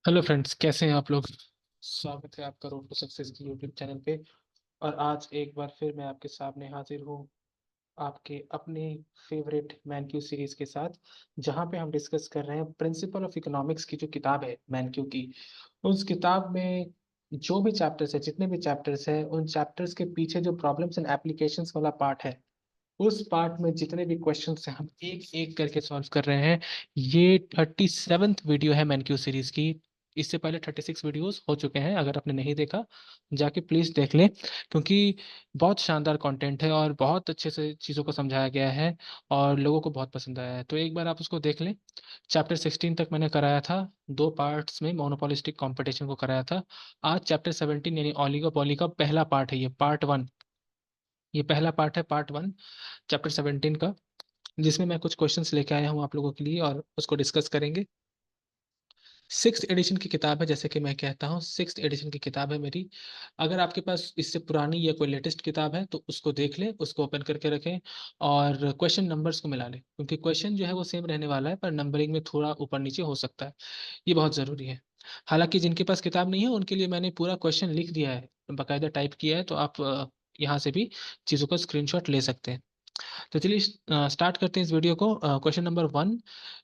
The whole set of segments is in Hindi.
हेलो फ्रेंड्स, कैसे हैं आप लोग। स्वागत है आपका रोड टू सक्सेस की यूट्यूब चैनल पे। और आज एक बार फिर मैं आपके सामने हाजिर हूँ आपके अपने फेवरेट मैनक्यू सीरीज के साथ, जहाँ पे हम डिस्कस कर रहे हैं प्रिंसिपल ऑफ इकोनॉमिक्स की जो किताब है मैनक्यू की। उस किताब में जो भी चैप्टर्स है, जितने भी चैप्टर्स है, उन चैप्टर्स के पीछे जो प्रॉब्लम्स एंड एप्लीकेशंस वाला पार्ट है, उस पार्ट में जितने भी क्वेश्चंस हैं हम एक एक करके सॉल्व कर रहे हैं। ये 37th वीडियो है मैनक्यू सीरीज की। इससे पहले 36 वीडियोस हो चुके हैं, अगर आपने नहीं देखा जाके प्लीज़ देख लें, क्योंकि बहुत शानदार कंटेंट है और बहुत अच्छे से चीज़ों को समझाया गया है और लोगों को बहुत पसंद आया है। तो एक बार आप उसको देख लें। चैप्टर 16 तक मैंने कराया था, दो पार्ट्स में मोनोपोलिस्टिक कंपटीशन को कराया था। आज चैप्टर 17 यानी ऑलिगोपॉली का पहला पार्ट है, ये पार्ट वन। ये पहला पार्ट है, पार्ट वन, चैप्टर 17 का, जिसमें मैं कुछ क्वेश्चंस लेके आया हूँ आप लोगों के लिए और उसको डिस्कस करेंगे। सिक्स एडिशन की किताब है, जैसे कि मैं कहता हूँ सिक्स एडिशन की किताब है मेरी। अगर आपके पास इससे पुरानी या कोई लेटेस्ट किताब है तो उसको देख लें, उसको ओपन करके रखें और क्वेश्चन नंबर्स को मिला लें, क्योंकि क्वेश्चन जो है वो सेम रहने वाला है पर नंबरिंग में थोड़ा ऊपर नीचे हो सकता है। ये बहुत ज़रूरी है। हालांकि जिनके पास किताब नहीं है उनके लिए मैंने पूरा क्वेश्चन लिख दिया है, बाकायदा टाइप किया है, तो आप यहाँ से भी चीज़ों का स्क्रीनशॉट ले सकते हैं। तो चलिए स्टार्ट करते हैं इस वीडियो को। क्वेश्चन नंबर वन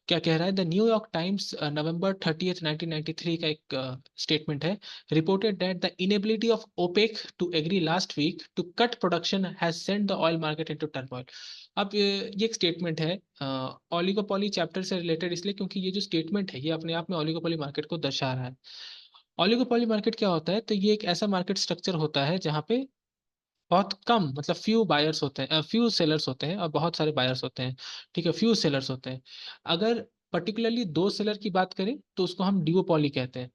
क्या कह रहा है। द न्यूयॉर्क टाइम्स नवंबर 30 1993 का एक स्टेटमेंट है। Reported that the inability of OPEC to agree last week to cut production has sent the oil market into turmoil. अब ये एक स्टेटमेंट है ऑलिगोपॉली चैप्टर से रिलेटेड, इसलिए क्योंकि ये जो स्टेटमेंट है ये अपने आप में ऑलिगोपॉली मार्केट को दर्शा रहा है। ऑलिगोपॉली मार्केट क्या होता है, तो ये एक ऐसा मार्केट स्ट्रक्चर होता है जहाँ पे बहुत कम, मतलब फ्यू बायर्स होते हैं, फ्यू सेलर्स होते हैं और बहुत सारे बायर्स होते हैं। ठीक है, फ्यू सेलर्स होते हैं। अगर पर्टिकुलरली दो सेलर की बात करें तो उसको हम डुओपॉली कहते हैं।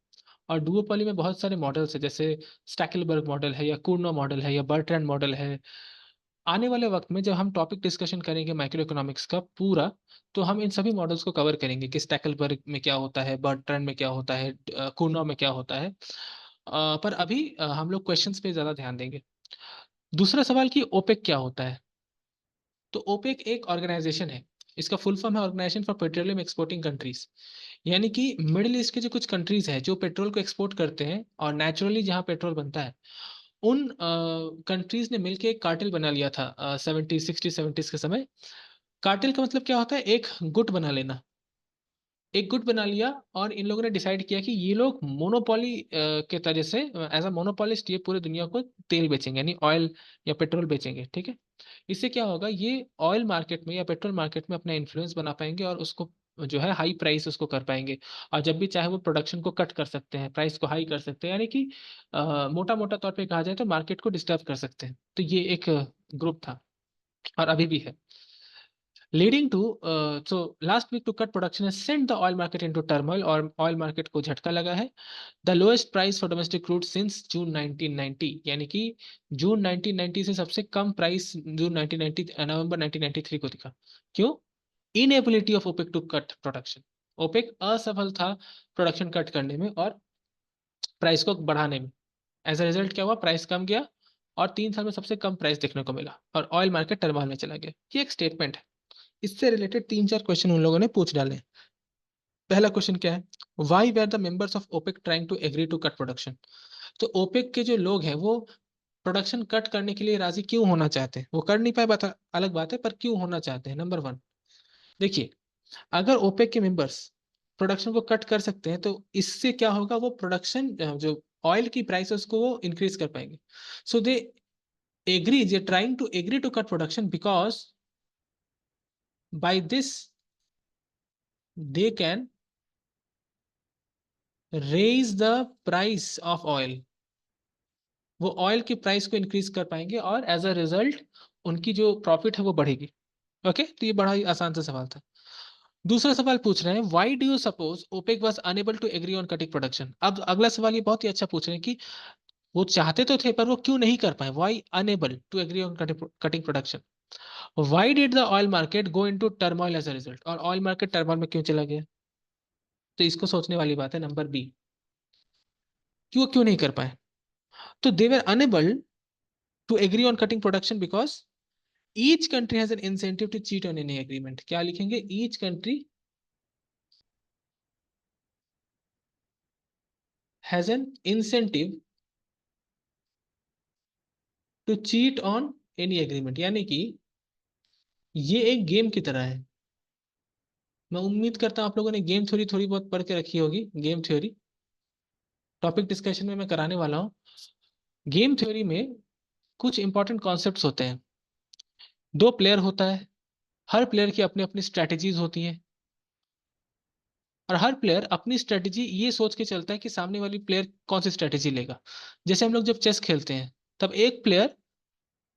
और डुओपॉली में बहुत सारे मॉडल्स हैं, जैसे स्टैकेलबर्ग मॉडल है या कूर्नो मॉडल है या बर्ट्रैंड मॉडल है। आने वाले वक्त में जब हम टॉपिक डिस्कशन करेंगे माइक्रो इकोनॉमिक्स का पूरा, तो हम इन सभी मॉडल्स को कवर करेंगे कि स्टैकेलबर्ग में क्या होता है, बर्ट्रैंड में क्या होता है, कूर्नो में क्या होता है। पर अभी हम लोग क्वेश्चंस पे ज़्यादा ध्यान देंगे। दूसरा सवाल कि ओपेक क्या होता है। तो ओपेक एक ऑर्गेनाइजेशन है। इसका फुल फॉर्म है organisation for petroleum exporting countries. यानी कि मिडिल ईस्ट के जो कुछ कंट्रीज हैं जो पेट्रोल को एक्सपोर्ट करते हैं और नेचुरली जहां पेट्रोल बनता है, उन कंट्रीज ने मिलकर एक कार्टेल बना लिया था 70 60 70s के समय। कार्टेल का मतलब क्या होता है, एक गुट बना लेना। एक गुट बना लिया और इन लोगों ने डिसाइड किया कि ये लोग मोनोपोली के तरह से, एज अ मोनोपोलिस्ट, ये पूरे दुनिया को तेल बेचेंगे, यानी ऑयल या पेट्रोल बेचेंगे। ठीक है, इससे क्या होगा, ये ऑयल मार्केट में या पेट्रोल मार्केट में अपना इन्फ्लुएंस बना पाएंगे और उसको जो है हाई प्राइस उसको कर पाएंगे। और जब भी चाहे वो प्रोडक्शन को कट कर सकते हैं, प्राइस को हाई कर सकते हैं, यानी कि मोटा मोटा तौर पे कहा जाए तो मार्केट को डिस्टर्ब कर सकते हैं। तो ये एक ग्रुप था और अभी भी है। Leading to so last week to cut production has sent the oil market into turmoil, और ऑयल मार्केट को झटका लगा है। The lowest price for domestic crude since June 1990, यानी कि जून 1990 से सबसे कम प्राइस जून 1990 नवंबर 1993 को दिखा। क्यों? Inability of OPEC to cut production. OPEC असफल था प्रोडक्शन कट करने में और प्राइस को बढ़ाने में। एज अ रिजल्ट क्या हुआ, प्राइस कम गया और 3 साल में सबसे कम प्राइस देखने को मिला और ऑयल मार्केट टर्मोइल में चला गया। ये एक स्टेटमेंट है। इससे रिलेटेड तीन चार क्वेश्चन उन लोगों ने पूछ डाले। पहला क्वेश्चन क्या है, why were the members of OPEC trying to agree to cut production. तो ओपेक के जो लोग हैं वो प्रोडक्शन कट करने के लिए राजी क्यों होना चाहते हैं, वो कर नहीं पाए, बात अलग बात है, पर क्यों होना चाहते हैं। नंबर वन, देखिए, अगर ओपेक के मेंबर्स प्रोडक्शन को कट कर सकते हैं तो इससे क्या होगा, वो प्रोडक्शन जो ऑयल की प्राइस है उसको वो इंक्रीज कर पाएंगे। So they agree, they trying to agree to cut production because by this they can raise the price of oil. वो ऑयल की प्राइस को इंक्रीज कर पाएंगे और एज अ रिजल्ट उनकी जो प्रॉफिट है वो बढ़ेगी। ओके, तो ये बड़ा ही आसान सा सवाल था। दूसरा सवाल पूछ रहे हैं, why do you suppose OPEC was unable to agree on cutting production. अब अगला सवाल ये बहुत ही अच्छा पूछ रहे हैं कि वो चाहते तो थे पर वो क्यों नहीं कर पाए, why unable to agree on cutting production. Why did the oil market go into turmoil as a result, और ऑयल मार्केट टर्मोइल में क्यों चला गया। तो इसको सोचने वाली बात है। नंबर बी, क्यों क्यों नहीं कर पाए। तो they were unable to agree on cutting production because each country has an incentive to cheat on any agreement. क्या लिखेंगे, each country has an incentive to cheat on any agreement, यानी कि ये एक गेम की तरह है। मैं उम्मीद करता हूं आप लोगों ने गेम थ्योरी थोड़ी बहुत पढ़ के रखी होगी। गेम थ्योरी टॉपिक डिस्कशन में मैं कराने वाला हूं। गेम थ्योरी में कुछ इंपॉर्टेंट कॉन्सेप्ट्स होते हैं। दो प्लेयर होता है, हर प्लेयर की अपनी अपनी स्ट्रैटेजीज होती हैं, और हर प्लेयर अपनी स्ट्रैटेजी ये सोच के चलता है कि सामने वाली प्लेयर कौन सी स्ट्रैटेजी लेगा। जैसे हम लोग जब चेस खेलते हैं, तब एक प्लेयर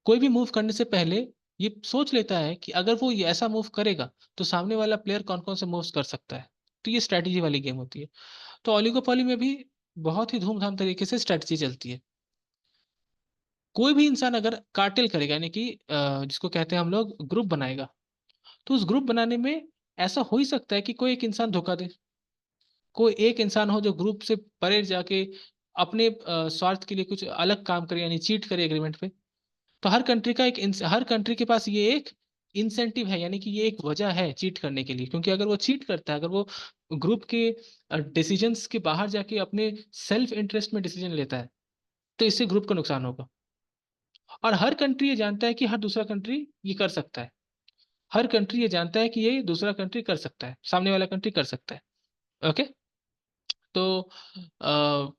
कोई भी मूव करने से पहले ये सोच लेता है कि अगर वो ये ऐसा मूव करेगा तो सामने वाला प्लेयर कौन कौन से मूव्स कर सकता है। तो ये स्ट्रैटेजी वाली गेम होती है। तो ओलिगोपॉली में भी बहुत ही धूमधाम तरीके से स्ट्रैटेजी चलती है। कोई भी इंसान अगर कार्टेल करेगा, यानी कि जिसको कहते हैं हम लोग ग्रुप बनाएगा, तो उस ग्रुप बनाने में ऐसा हो ही सकता है कि कोई एक इंसान धोखा दे। कोई एक इंसान हो जो ग्रुप से परे जाके अपने स्वार्थ के लिए कुछ अलग काम करे, यानी चीट करे एग्रीमेंट पे। तो हर कंट्री के पास ये एक इंसेंटिव है, यानी कि ये एक वजह है चीट करने के लिए। क्योंकि अगर वो चीट करता है, अगर वो ग्रुप के डिसीजंस के बाहर जाके अपने सेल्फ इंटरेस्ट में डिसीजन लेता है, तो इससे ग्रुप को नुकसान होगा। और हर कंट्री ये जानता है कि हर दूसरा कंट्री ये कर सकता है। हर कंट्री ये जानता है कि ये दूसरा कंट्री कर सकता है, सामने वाला कंट्री कर सकता है। ओके। तो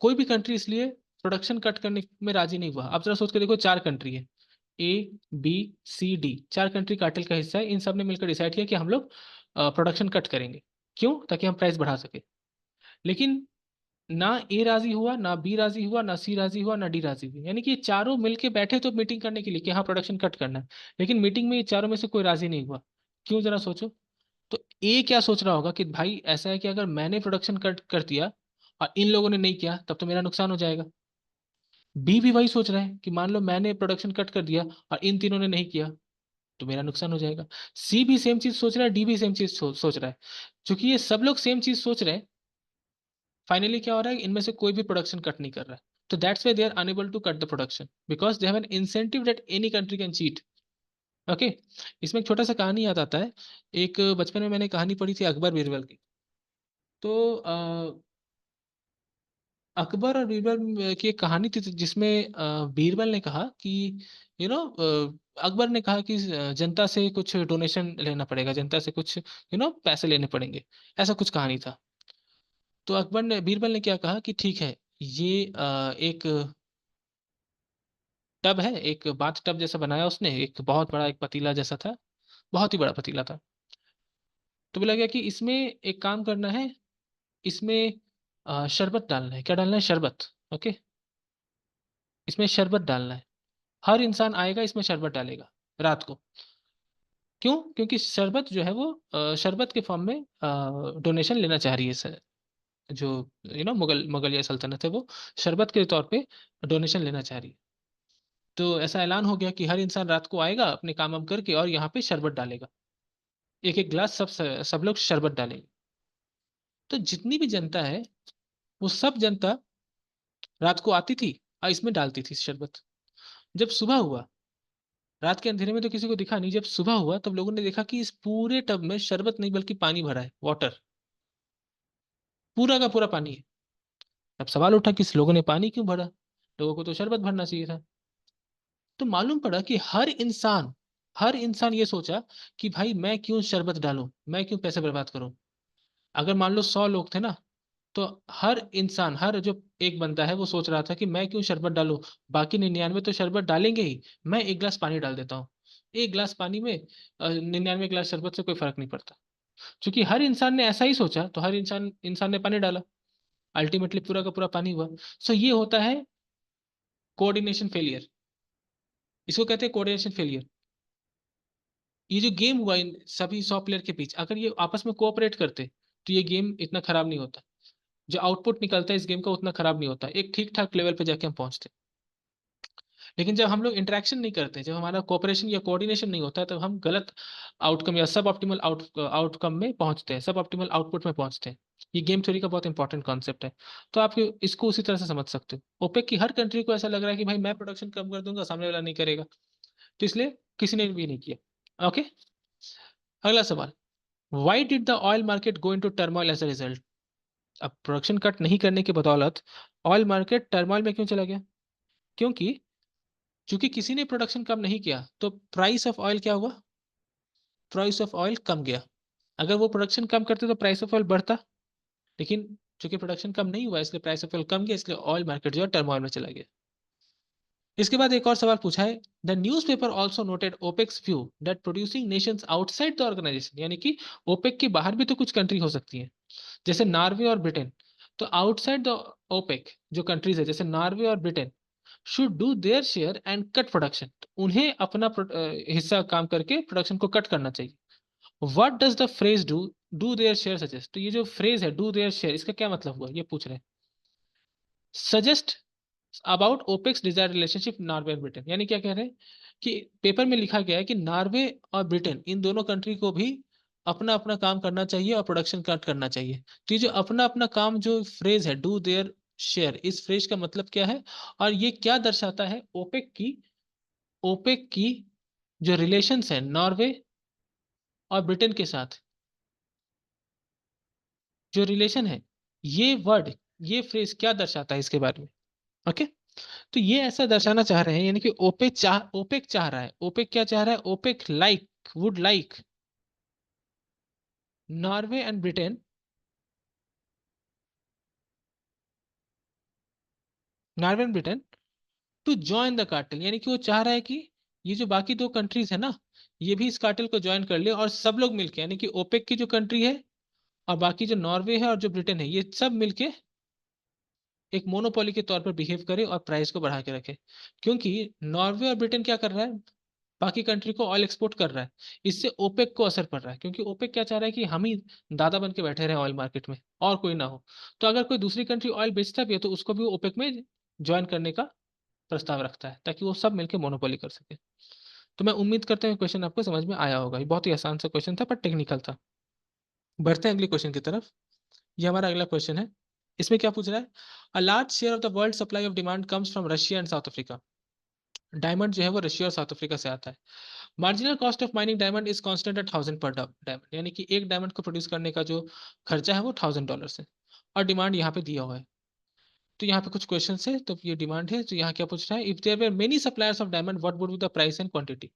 कोई भी कंट्री इसलिए प्रोडक्शन कट करने में राजी नहीं हुआ। आप जरा सोच के देखो, चार कंट्री है, ए बी सी डी, चार कंट्री कार्टेल का हिस्सा है। इन सब ने मिलकर डिसाइड किया कि हम लोग प्रोडक्शन कट करेंगे। क्यों? ताकि हम प्राइस बढ़ा सके। लेकिन ना ए राजी हुआ, ना बी राजी हुआ, ना सी राजी हुआ, ना डी राजी हुई। यानी कि ये चारों मिलके बैठे तो मीटिंग करने के लिए कि हाँ प्रोडक्शन कट करना है, लेकिन मीटिंग में ये चारों में से कोई राजी नहीं हुआ। क्यों? जरा सोचो। तो ए क्या सोच रहा होगा कि भाई ऐसा है कि अगर मैंने प्रोडक्शन कट कर दिया और इन लोगों ने नहीं किया, तब तो मेरा नुकसान हो जाएगा। बी भी वही सोच रहा है कि मान लो मैंने प्रोडक्शन कट कर दिया और इन तीनों ने नहीं किया, तो मेरा नुकसान हो जाएगा। सी भी सेम चीज सोच रहा है, डी भी सेम चीज सोच रहा है। क्योंकि ये सब लोग सेम चीज सोच रहे हैं, फाइनली क्या हो रहा है, इनमें से कोई भी प्रोडक्शन कट नहीं कर रहा है। तो that's why they are unable to cut the production, because they have an incentive that any country can cheat. Okay. इसमें एक छोटा सा कहानी याद आता है। एक बचपन में मैंने कहानी पढ़ी थी अकबर बीरबल की। तो अकबर और बीरबल की एक कहानी थी, जिसमें बीरबल ने कहा कि अकबर ने कहा कि जनता से कुछ डोनेशन लेना पड़ेगा, जनता से कुछ पैसे लेने पड़ेंगे। ऐसा कुछ कहानी था। तो बीरबल ने क्या कहा कि ठीक है, ये एक टब है, एक बाथ टब जैसा बनाया उसने, एक बहुत बड़ा एक पतीला जैसा था, बहुत ही बड़ा पतीला था। तो बोला गया कि इसमें एक काम करना है, इसमें शरबत डालना है। क्या डालना है? शरबत। ओके। इसमें शरबत डालना है। हर इंसान आएगा, इसमें शरबत डालेगा रात को। क्यों? क्योंकि शरबत जो है वो शरबत के फॉर्म में डोनेशन लेना चाह रही है सर। जो मुगल या सल्तनत है, वो शरबत के तौर पे डोनेशन लेना चाह रही है। तो ऐसा ऐलान हो गया कि हर इंसान रात को आएगा अपने काम वाम करके और यहाँ पे शरबत डालेगा। एक एक गिलास सब लोग शरबत डालेंगे। तो जितनी भी जनता है, वो सब जनता रात को आती थी और इसमें डालती थी शरबत। जब सुबह हुआ, रात के अंधेरे में तो किसी को दिखा नहीं, जब सुबह हुआ तब लोगों ने देखा कि इस पूरे टब में शरबत नहीं बल्कि पानी भरा है, वाटर। पूरा का पूरा पानी है। अब सवाल उठा कि इस लोगों ने पानी क्यों भरा, लोगों को तो शरबत भरना चाहिए था। तो मालूम पड़ा कि हर इंसान ये सोचा कि भाई मैं क्यों शरबत डालूं, मैं क्यों पैसे बर्बाद करूं। अगर मान लो 100 लोग थे ना, तो हर इंसान, हर जो एक बंदा है वो सोच रहा था कि मैं क्यों शरबत डालूं, बाकी 99 तो शरबत डालेंगे ही, मैं एक गिलास पानी डाल देता हूँ। एक गिलास पानी में 99 गिलास शरबत से कोई फर्क नहीं पड़ता। क्योंकि हर इंसान ने ऐसा ही सोचा, तो हर इंसान इंसान ने पानी डाला। अल्टीमेटली पूरा का पूरा पानी हुआ। सो ये होता है कोऑर्डिनेशन फेलियर। इसको कहते हैं कोऑर्डिनेशन फेलियर। ये जो गेम हुआ इन सभी 100 प्लेयर के बीच, अगर ये आपस में कोऑपरेट करते तो ये गेम इतना खराब नहीं होता। जो आउटपुट निकलता है इस गेम का उतना खराब नहीं होता, एक ठीक ठाक लेवल पे जाके हम पहुंचते। लेकिन जब हम लोग इंटरेक्शन नहीं करते, जब हमारा कोऑपरेशन या कोऑर्डिनेशन नहीं होता, तब हम गलत आउटकम या सब ऑप्टिमल आउटकम में पहुंचते हैं, सब ऑप्टिमल आउटपुट में पहुंचते हैं। ये गेम थ्योरी का बहुत इंपॉर्टेंट कॉन्सेप्ट है। तो आप इसको उसी तरह से समझ सकते हो। ओपेक की हर कंट्री को ऐसा लग रहा है कि भाई मैं प्रोडक्शन कम कर दूंगा, सामने वाला नहीं करेगा, तो इसलिए किसी ने भी नहीं किया। ओके। अगला सवाल, why did the oil market go into turmoil as a result? अब प्रोडक्शन कट नहीं करने की बदौलत ऑयल मार्केट टर्मोइल में क्यों चला गया? क्योंकि चूंकि किसी ने प्रोडक्शन कम नहीं किया तो प्राइस ऑफ ऑयल क्या हुआ? प्राइस ऑफ ऑयल कम गया। अगर वो प्रोडक्शन कम करते तो प्राइस ऑफ ऑयल बढ़ता, लेकिन चूंकि प्रोडक्शन कम नहीं हुआ इसलिए प्राइस ऑफ ऑयल कम गया, इसलिए ऑयल मार्केट जो है टर्मोइल में चला गया। इसके बाद एक और सवाल पूछा है, the newspaper also noted OPEC's view that producing nations outside the organisation, यानी कि ओपेक के बाहर भी तो कुछ कंट्री हो सकती हैं, जैसे नॉर्वे और ब्रिटेन। तो आउटसाइड द ओपेक जो कंट्रीज है जैसे नॉर्वे और Britain should do their share and cut production, उन्हें अपना हिस्सा काम करके प्रोडक्शन को कट करना चाहिए। What does the phrase do their share suggest? तो ये जो फ्रेज है डू देयर शेयर, इसका क्या मतलब हुआ ये पूछ रहे हैं। Suggest about OPEC's desire relationship Norway और ब्रिटेन, यानी क्या कह रहे हैं कि पेपर में लिखा गया है कि नॉर्वे और ब्रिटेन इन दोनों कंट्री को भी अपना अपना काम करना चाहिए और प्रोडक्शन कट करना चाहिए। तो ये जो अपना अपना काम जो फ्रेज है डू देयर शेयर, इस फ्रेज का मतलब क्या है और ये क्या दर्शाता है? ओपेक की जो रिलेशंस है नॉर्वे और ब्रिटेन के साथ, जो रिलेशन है, ये वर्ड, ये फ्रेज क्या दर्शाता है इसके बारे में? ओके। तो ये ऐसा दर्शाना चाह रहे हैं, यानी कि ओपेक चाह रहा है, ओपेक क्या चाह रहा है? OPEC would like Norway and Britain, Norway and Britain to join the cartel, यानी कि वो चाह रहा है कि ये जो बाकी दो कंट्रीज है ना, ये भी इस कार्टेल को ज्वाइन कर ले और सब लोग मिलके, यानी कि ओपेक की जो कंट्री है और बाकी जो नॉर्वे है और जो ब्रिटेन है, ये सब मिलके एक मोनोपोली के तौर पर बिहेव करे और प्राइस को बढ़ा के रखे। क्योंकि नॉर्वे और ब्रिटेन क्या कर रहा है? बाकी कंट्री को ऑयल एक्सपोर्ट कर रहा है, इससे ओपेक को असर पड़ रहा है, क्योंकि ओपेक क्या चाह रहा है कि हम ही दादा बन के बैठे रहे ऑयल मार्केट में और कोई ना हो। तो अगर कोई दूसरी कंट्री ऑयल बेचता भी है तो उसको भी ओपेक में ज्वाइन करने का प्रस्ताव रखता है, ताकि वो सब मिलकर मोनोपोली कर सके। तो मैं उम्मीद करता हूँ क्वेश्चन आपको समझ में आया होगा, ये बहुत ही आसान सा क्वेश्चन था पर टेक्निकल था। बढ़ते हैं अगले क्वेश्चन की तरफ। ये हमारा अगला क्वेश्चन है। इसमें क्या पूछ रहा है? A large share of the world supply of demand comes from Russia and south Africa. Diamond जो है वो रशिया और साउथ अफ्रीका से आता है। Marginal cost of mining diamond is constant eight 1000 पर डायमंड, यानी कि एक डायमंड को प्रोड्यूस करने का जो खर्चा है वो $1000 है और डिमांड यहाँ पे दिया हुआ है। तो यहाँ पे कुछ क्वेश्चन है, तो ये डिमांड है। तो यहाँ क्या पूछ रहा है? If there were many suppliers of diamond what would be the price and quantity?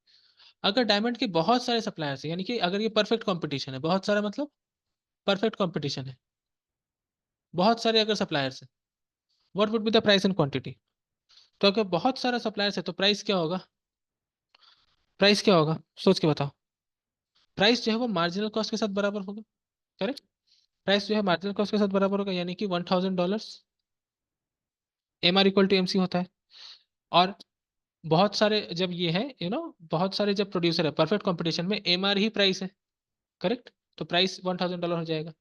अगर डायमंड के बहुत सारे सप्लायर्स है, यानी कि अगर ये परफेक्ट कंपटीशन है, बहुत सारा मतलब परफेक्ट कंपटीशन है, बहुत सारे अगर सप्लायर्स है, what would be the price and quantity? तो अगर बहुत सारा सप्लायर्स है तो प्राइस क्या होगा? प्राइस क्या होगा सोच के बताओ। प्राइस जो है वो मार्जिनल कॉस्ट के साथ बराबर होगा। करेक्ट। प्राइस जो है मार्जिनल कॉस्ट के साथ बराबर होगा, यानी कि $1000। M R equal to M C होता है। और बहुत सारे जब ये है बहुत सारे जब प्रोड्यूसर है परफेक्ट कंपटीशन में, एम आर ही प्राइस है। करेक्ट। तो प्राइस $1000 हो जाएगा।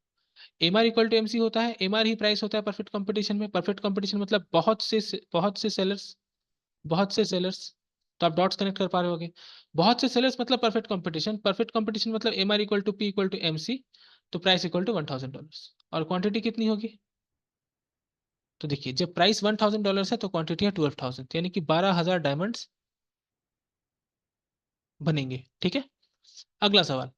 M R equal to M C होता है, एम आर ही प्राइस होता है परफेक्ट कंपटीशन में। परफेक्ट कंपटीशन मतलब बहुत से सेलर्स। तो आप डॉट्स कनेक्ट कर पा रहे होगे। बहुत से सेलर्स मतलब परफेक्ट कंपटीशन, परफेक्ट कंपटीशन मतलब M R equal to P equal to M C. तो प्राइस इक्वल टू $1000 और क्वांटिटी कितनी होगी? तो देखिए जब प्राइस $1000 है तो क्वांटिटी है 12,000, यानी कि 12,000 डायमंड्स बनेंगे। ठीक है। अगला सवाल।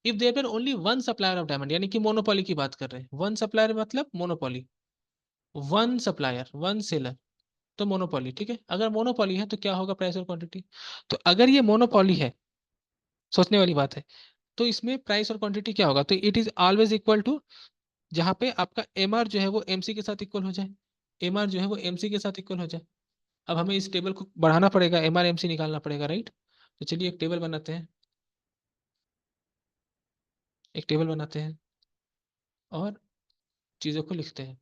If there were only one supplier of diamond, यानी कि मोनोपोली की बात कर रहे हैं। वन सप्लायर मतलब monopoly, one supplier one seller, तो मोनोपोली। ठीक है। अगर मोनोपोली है तो क्या होगा प्राइस और क्वांटिटी? तो अगर ये मोनोपोली है, सोचने वाली बात है, तो इसमें प्राइस और क्वांटिटी क्या होगा? तो it is always equal to, जहां पे आपका एम आर जो है वो एमसी के साथ इक्वल हो जाए, एम आर जो है वो एमसी के साथ इक्वल हो जाए। अब हमें इस टेबल को बढ़ाना पड़ेगा, एम आर एमसी निकालना पड़ेगा, राइट? तो चलिए एक टेबल बनाते हैं, एक टेबल बनाते हैं और चीज़ों को लिखते हैं।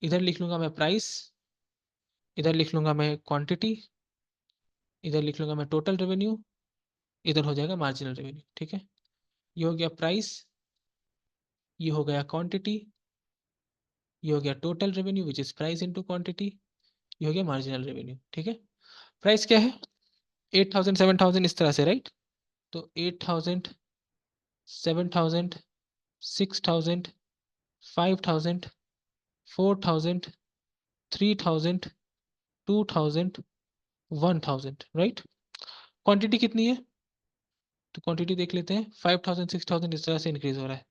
इधर लिख लूंगा मैं प्राइस, इधर लिख लूंगा मैं क्वांटिटी, इधर लिख लूंगा मैं टोटल रेवेन्यू, इधर हो जाएगा मार्जिनल रेवेन्यू। ठीक है। ये हो गया प्राइस, ये हो गया क्वांटिटी, ये हो गया total revenue which is price into quantity, ये हो गया मार्जिनल रेवेन्यू। ठीक है। प्राइस क्या है? 8,000 7,000 इस तरह से, राइट? तो 8,000 7,000 6,000 5,000 4,000 3,000 2,000 1,000, राइट? क्वांटिटी कितनी है? तो क्वांटिटी देख लेते हैं। 5,000 6,000 इस तरह से इंक्रीज हो रहा है।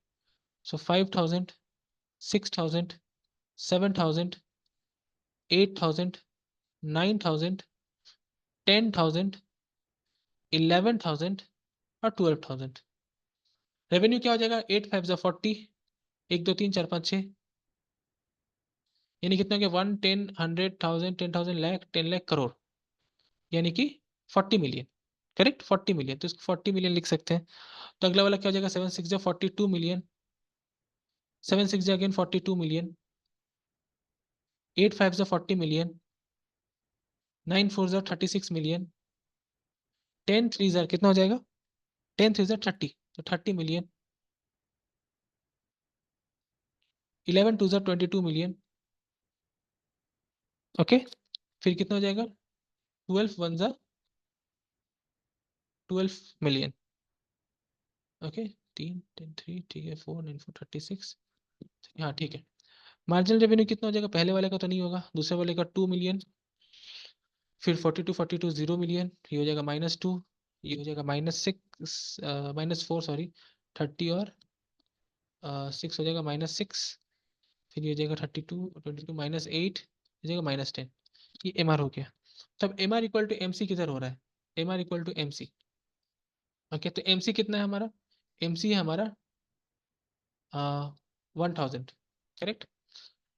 सो 5,000 6,000, 7,000, 8,000, 9,000, 10,000, 11,000 और 12,000। रेवेन्यू क्या हो जाएगा? 8 5 40, 1 2 3 4 5 6, यानी कितना हो गया? 1 10 100 1000 10,000 लाख 10 लाख करोड़, यानी कि 40 मिलियन। करेक्ट, 40 मिलियन, तो इसको 40 मिलियन लिख सकते हैं। तो अगला वाला क्या हो जाएगा? 7 6 42 million, 7 6 again 42 million, 8 5 40 million, 9 4 36 million, 10 3 कितना हो जाएगा? 10 3 30, तो 30 मिलियन, 11 2 22 मिलियन। ओके, फिर कितना हो जाएगा? 12 1 12 मिलियन। ओके, 3 10 3, ठीक है, 4 9 4 36। हाँ ठीक है। मार्जिनल रेवेन्यू कितना हो जाएगा? पहले वाले का तो नहीं होगा, दूसरे वाले का 2 मिलियन, फिर 42 0 मिलियन, ये हो जाएगा -2, ये हो जाएगा -4 सॉरी, 30 और 6 हो जाएगा -6, फिर ये हो जाएगा 32 22 -8, हो जाएगा -10। ये एम आर हो गया। तब M R equal to M C किधर हो रहा है? M R equal to M C. Okay, तो एम सी कितना है हमारा? एम सी है हमारा 1000। करेक्ट,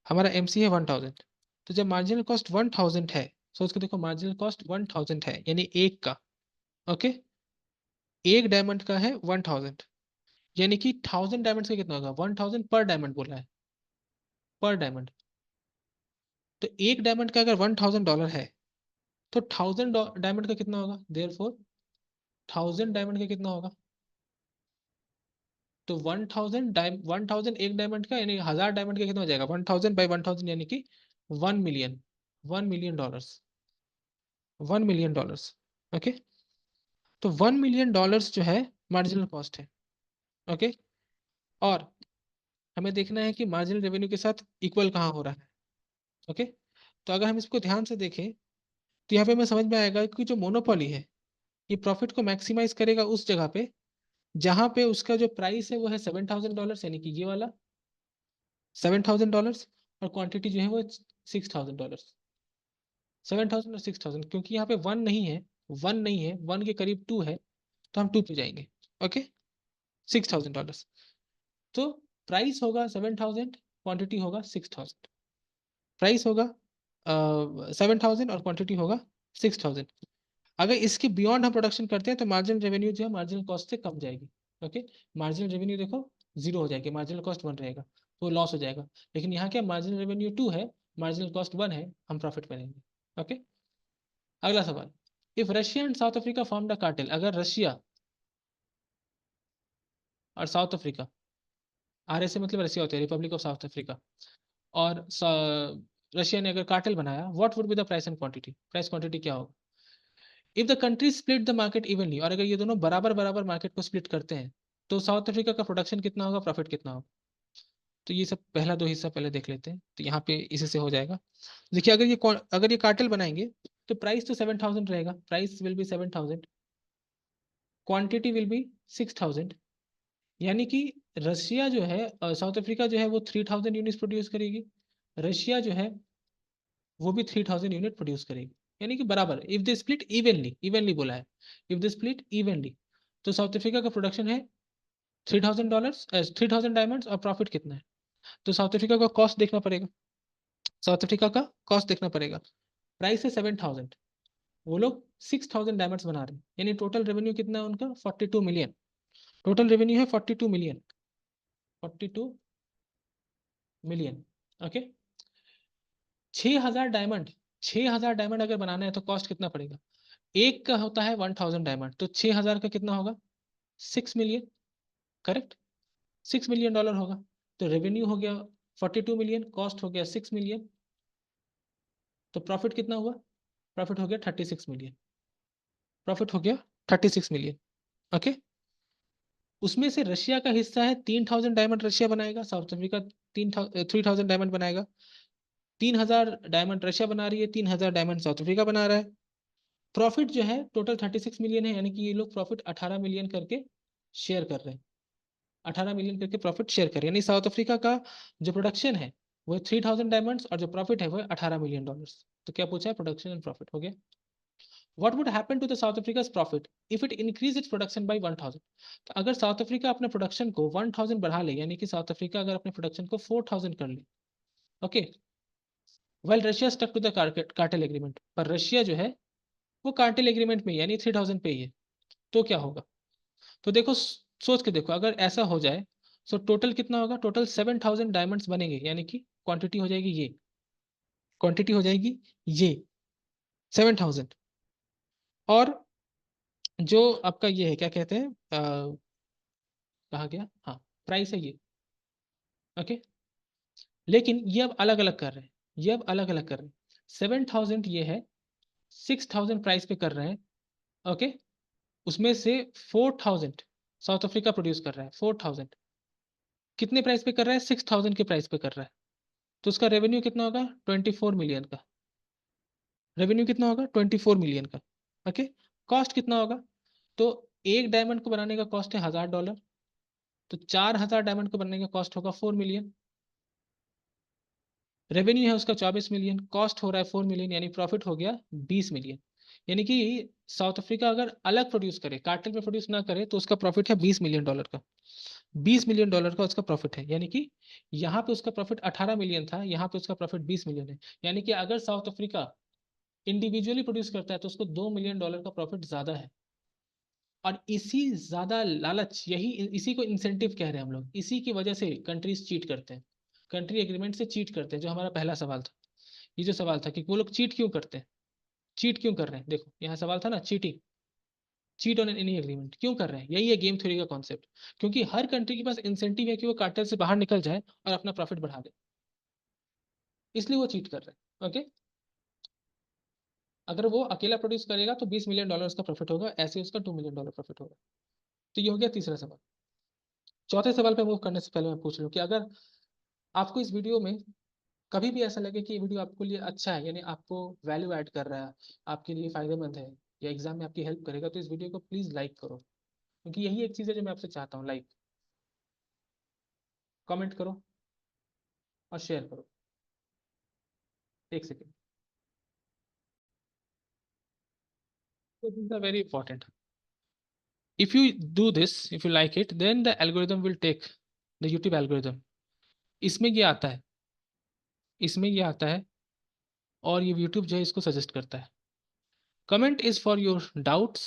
हमारा एम सी है 1000। तो जब मार्जिनल कॉस्ट 1000 है, सोच के देखो, मार्जिनल कॉस्ट 1000 है, यानी एक का। ओके, एक डायमंड का है 1000, यानी कि 1000 डायमंड का कितना होगा? 1000 पर डायमंड बोला है, पर डायमंड। तो एक डायमंड का अगर $1000 है, तो 1000 डायमंड का कितना होगा? देयरफॉर 1000 डायमंड का कितना होगा? तो 1000 एक डायमंड का, यानी 1000 डायमंड का कितना हो जाएगा? 1000 बाई 1000, यानी कि 1 मिलियन, $1 मिलियन, $1 मिलियन। ओके, तो $1 मिलियन जो है मार्जिनल कॉस्ट है। ओके, और हमें देखना है कि मार्जिनल रेवेन्यू के साथ इक्वल कहाँ हो रहा है। ओके, तो अगर हम इसको ध्यान से देखें, तो यहाँ पे हमें समझ में आएगा कि जो मोनोपोली है, ये प्रॉफिट को मैक्सिमाइज करेगा उस जगह पे जहां पे उसका जो प्राइस है वो है $7,000, यानी कि ये वाला $7,000, और क्वांटिटी जो है वो $6,000। 7,000 और 6,000, क्योंकि यहाँ पे वन नहीं है, वन नहीं है, वन के करीब टू है, तो हम टू पे जाएंगे। ओके, $6,000, तो प्राइस होगा 7,000, क्वांटिटी होगा 6,000। प्राइस होगा 7,000 और क्वांटिटी होगा 6,000। अगर इसके बियॉन्ड हम प्रोडक्शन करते हैं तो मार्जिनल रेवेन्यू जो है मार्जिनल कॉस्ट से कम जाएगी। ओके, मार्जिनल रेवेन्यू देखो जीरो हो जाएगी, मार्जिनल कॉस्ट 1 रहेगा, तो लॉस हो जाएगा। लेकिन यहाँ क्या, मार्जिनल रेवेन्यू 2 है, मार्जिनल कॉस्ट 1 है, हम प्रॉफिट में रहेंगे। ओके, अगला सवाल, if Russia and south Africa form the cartel, अगर रशिया और साउथ अफ्रीका, आर से मतलब रशिया होता है, रिपब्लिक ऑफ साउथ अफ्रीका, और रशिया ने अगर कार्टेल बनाया, what would be the price and quantity? Price quantity क्या होगा? If the country split the market evenly, और अगर ये दोनों बराबर बराबर मार्केट को स्प्लिट करते हैं, तो साउथ अफ्रीका का प्रोडक्शन कितना होगा, प्रॉफिट कितना होगा? तो ये सब पहला दो हिस्सा पहले देख लेते हैं, तो यहाँ पे इसी से हो जाएगा। देखिए, अगर ये कार्टेल बनाएंगे, तो प्राइस तो 7,000 रहेगा, price will be 7,000, quantity will be 6,000, यानी कि रशिया जो है, साउथ अफ्रीका जो है वो 3,000 यूनिट्स प्रोड्यूस करेगी, रशिया जो है वो भी 3,000 यूनिट प्रोड्यूस करेगी, यानी कि बराबर, if they split evenly, evenly बोला है, इफ दे स्प्लिट इवनली, तो साउथ अफ्रीका का प्रोडक्शन है $3,000, 3,000 डायमंड्स, और प्रॉफिट कितना है? तो साउथ अफ्रीका का कॉस्ट देखना पड़ेगा, साउथ अफ्रीका का कॉस्ट देखना पड़ेगा। प्राइस है 7,000, वो लोग 6,000 डायमंड्स बना रहे हैं, यानी टोटल रेवेन्यू कितना है उनका? 42 मिलियन। टोटल रेवेन्यू है 42 million, 42 million. Okay, 6,000 diamond, 6,000 diamond अगर बनाना है तो कॉस्ट कितना पड़ेगा? एक का होता है 1,000 डायमंड, तो 6,000 का कितना होगा? 6 मिलियन। करेक्ट, $6 मिलियन होगा। तो रेवेन्यू हो गया 42 मिलियन, कॉस्ट हो गया 6 मिलियन, तो प्रॉफिट कितना हुआ? प्रॉफिट हो गया 36 मिलियन, प्रॉफिट हो गया 36 मिलियन। ओके, उसमें से रशिया का हिस्सा है 3,000 डायमंड रशिया बनाएगा, साउथ अफ्रीका 3,000 डायमंड बनाएगा। 3,000 डायमंड रशिया बना रही है, 3,000 डायमंड साउथ अफ्रीका बना रहा है। प्रॉफिट जो है टोटल 36 मिलियन है, यानी कि ये लोग प्रॉफिट 18 मिलियन करके शेयर कर रहे हैं। 18 मिलियन करके प्रॉफिट शेयर करें, यानी साउथ अफ्रीका का जो प्रोडक्शन है वो 3000 डायमंड्स और जो प्रॉफिट है वो 18 मिलियन डॉलर्स। तो क्या पूछा है? प्रोडक्शन एंड प्रॉफिट हो गया। What would happen to the South Africa's profit if it increase its production by 1000? तो अगर साउथ अफ्रीका अपने प्रोडक्शन को 1000 बढ़ा ले, यानी कि साउथ अफ्रीका अगर अपने प्रोडक्शन को 4000 कर ले, okay, well Russia stuck to the cartel agreement, पर रशिया जो है वो कार्टेल एग्रीमेंट में यानी 3000 पे ही है, तो क्या होगा? तो देखो, सोच के देखो, अगर ऐसा हो जाए तो टोटल कितना होगा? टोटल 7000 डायमंड्स बनेंगे, यानी कि क्वांटिटी हो जाएगी ये, क्वांटिटी हो जाएगी ये 7000, और जो आपका ये है क्या कहते हैं, कहा गया, हाँ, प्राइस है ये, ओके। लेकिन ये अब अलग अलग कर रहे हैं, ये अब अलग अलग कर रहे हैं, 7000 ये है, 6000 प्राइस पे कर रहे हैं, ओके। उसमें से 4000 साउथ अफ्रीका प्रोड्यूस कर रहा है, 4000 कितने प्राइस पे कर रहा है? 6000 के प्राइस पे कर रहा है। तो उसका रेवेन्यू कितना होगा? 24 मिलियन का रेवेन्यू, कितना होगा? 24 मिलियन का, ओके। कॉस्ट कितना होगा? तो एक डायमंड को बनाने का कॉस्ट है $1000, तो 4000 डायमंड को बनाने का कॉस्ट होगा 4 मिलियन। रेवेन्यू है उसका 24 मिलियन, कॉस्ट हो रहा है 4 मिलियन, यानी प्रॉफिट हो गया 20 मिलियन। यानी कि साउथ अफ्रीका अगर अलग प्रोड्यूस करे, कार्टेल में प्रोड्यूस ना करे, तो उसका प्रॉफिट है $20 मिलियन का, $20 मिलियन का उसका प्रॉफिट है। यानी कि यहाँ पे उसका प्रॉफिट 18 मिलियन था, यहाँ पे उसका प्रॉफिट 20 मिलियन है। यानी कि अगर साउथ अफ्रीका इंडिविजुअली प्रोड्यूस करता है तो उसको $2 मिलियन का प्रॉफिट ज्यादा है। और इसी ज्यादा लालच, यही इसी को इंसेंटिव कह रहे हैं हम लोग, इसी की वजह से कंट्रीज चीट करते हैं, कंट्री एग्रीमेंट से चीट करते हैं। जो हमारा पहला सवाल था, ये जो सवाल था कि वो लोग चीट क्यों करते हैं, चीट क्यों कर रहे हैं, देखो यहाँ सवाल था ना, cheating, cheat on any agreement क्यों कर रहे हैं, यही है गेम थ्योरी का कॉन्सेप्ट। क्योंकि हर कंट्री के पास इंसेंटिव है कि वो कार्टेल से बाहर निकल जाए और अपना प्रॉफिट बढ़ा दे, इसलिए वो चीट कर रहे हैं, ओके। अगर वो अकेला प्रोड्यूस करेगा तो $20 मिलियन उसका प्रॉफिट होगा, ऐसे उसका $2 मिलियन प्रॉफिट होगा। तो ये हो गया तीसरा सवाल। चौथे सवाल पे मूव करने से पहले मैं पूछ रहा हूँ कि अगर आपको इस वीडियो में कभी भी ऐसा लगे कि ये वीडियो आपके लिए अच्छा है, यानी आपको वैल्यू ऐड कर रहा है, आपके लिए फायदेमंद है, या एग्जाम में आपकी हेल्प करेगा, तो इस वीडियो को प्लीज लाइक करो, क्योंकि यही एक चीज़ है जो मैं आपसे चाहता हूँ, लाइक, कमेंट करो और शेयर करो। एक second, so these are very important. If you do this, if you like it, then the algorithm will take, the YouTube algorithm, इसमें ये आता है, इसमें ये आता है, और ये YouTube जो है इसको सजेस्ट करता है। Comment is for your doubts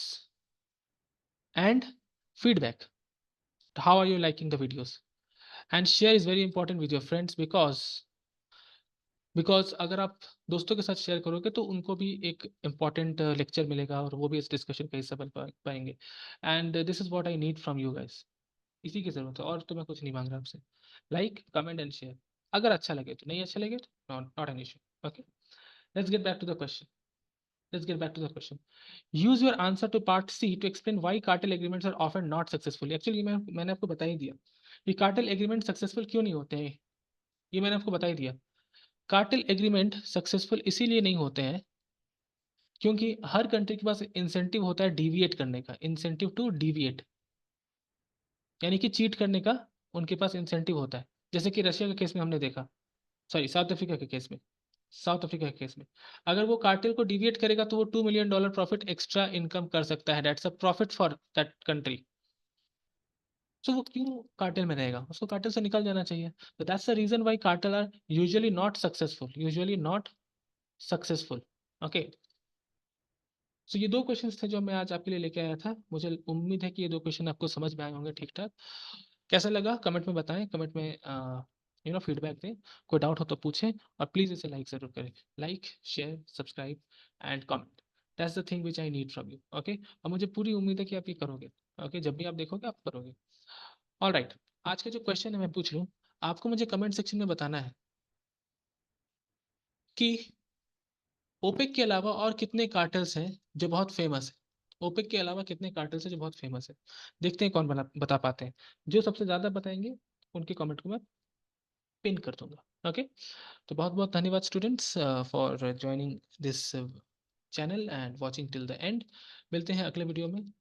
and feedback, how are you liking the videos, and share is very important with your friends, because अगर आप दोस्तों के साथ शेयर करोगे तो उनको भी एक इम्पॉर्टेंट लेक्चर मिलेगा और वो भी इस डिस्कशन का हिस्सा बन पाएंगे। And this is what I need from you guys, इसी की जरूरत है, और तो मैं कुछ नहीं मांग रहा आपसे। लाइक, कमेंट एंड शेयर, अगर अच्छा लगे तो, नहीं अच्छा लगे तो not an issue, okay. Let's get back to the question, let's get back to the question. Use your answer to part C to explain why cartel agreements are often not successful. Actually मैंने आपको बता ही दिया कि कार्टेल एग्रीमेंट सक्सेसफुल क्यों नहीं होते हैं, ये मैंने आपको बता ही दिया। कार्टेल एग्रीमेंट सक्सेसफुल इसीलिए नहीं होते हैं क्योंकि हर कंट्री के पास इंसेंटिव होता है डिविएट करने का, इंसेंटिव टू डिविएट, यानी कि चीट करने का उनके पास इंसेंटिव होता है। जैसे कि रशिया के केस में हमने देखा, सॉरी साउथ अफ्रीका के केस में, साउथ अफ्रीका के केस में अगर वो कार्टेल को डिविएट करेगा तो वो $2 मिलियन प्रॉफिट एक्स्ट्रा इनकम कर सकता है, that's a profit for that country. So वो क्यों कार्टेल में रहेगा, उसको कार्टेल से निकल जाना चाहिए। तो that's the reason why cartel are usually not successful, usually not successful, okay. So ये दो क्वेश्चंस थे जो मैं आज आपके लिए लेके आया था। मुझे उम्मीद है कि ये दो क्वेश्चन आपको समझ में आए होंगे ठीक ठाक। कैसा लगा कमेंट में बताएं, कमेंट में फीडबैक दें, कोई डाउट हो तो पूछें, और प्लीज़ इसे लाइक ज़रूर करें, like share subscribe and comment, that's the thing which I need from you, okay. और मुझे पूरी उम्मीद है कि आप ये करोगे, ओके, जब भी आप देखोगे आप करोगे। ऑल राइट, आज का जो क्वेश्चन है मैं पूछ रहा हूँ, आपको मुझे कमेंट सेक्शन में बताना है कि ओपेक के अलावा और कितने कार्टल्स हैं जो बहुत फेमस है, ओपेक के अलावा कितने कार्टल्स हैं जो बहुत फेमस है। देखते हैं कौन बता पाते हैं, जो सबसे ज़्यादा बताएंगे उनके कमेंट को मैं पिन कर दूंगा, ओके। तो बहुत बहुत धन्यवाद students for joining this channel and watching till the end. मिलते हैं अगले वीडियो में,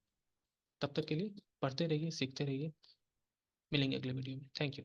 तब तक के लिए पढ़ते रहिए, सीखते रहिए। मिलेंगे अगले वीडियो में। Thank you.